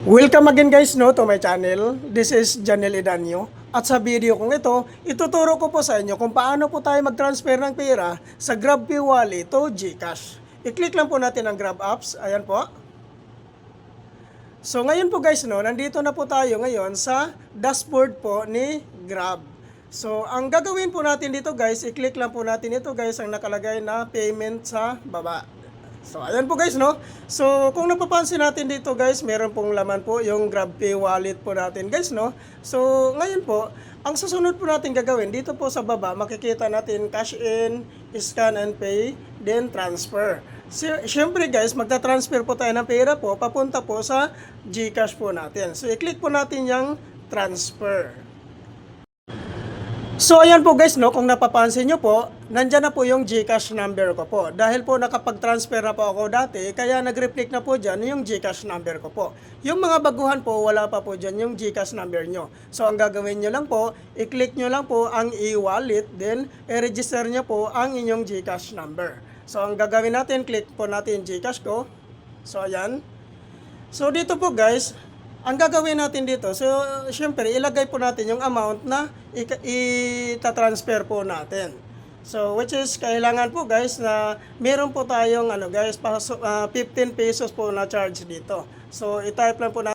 Welcome again guys to my channel. This is Janel Edanyo. At sa video kong ito, ituturo ko po sa inyo kung paano po tayo mag-transfer ng pera sa GrabPay Wallet to GCash. I-click lang po natin ang Grab apps. Ayan po. So ngayon po guys, nandito na po tayo ngayon sa dashboard po ni Grab. So ang gagawin po natin dito guys, i-click lang po natin ito guys, ang nakalagay na payment sa baba. So, ayan po guys, So, kung napapansin natin dito guys, meron pong laman po yung GrabPay wallet po natin guys, So, ngayon po, ang susunod po natin gagawin, dito po sa baba, makikita natin cash in, scan and pay, then transfer. Siyempre guys, magta-transfer po tayo ng pera po, papunta po sa GCash po natin. So, i-click po natin yung transfer. So ayan po guys, kung napapansin nyo po, nandyan na po yung GCash number ko po. Dahil po nakapag-transfer na po ako dati, kaya nag-reflect na po dyan yung GCash number ko po. Yung mga baguhan po, wala pa po dyan yung GCash number nyo. So ang gagawin nyo lang po, i-click nyo lang po ang e-wallet, then i-register nyo po ang inyong GCash number. So ang gagawin natin, click po natin GCash ko. So ayan. So dito po guys, ang gagawin natin dito, so syempre ilagay po natin yung amount na ita-transfer po natin. So which is kailangan po guys na meron po tayong 15 pesos po na charge dito. So i-type lang po natin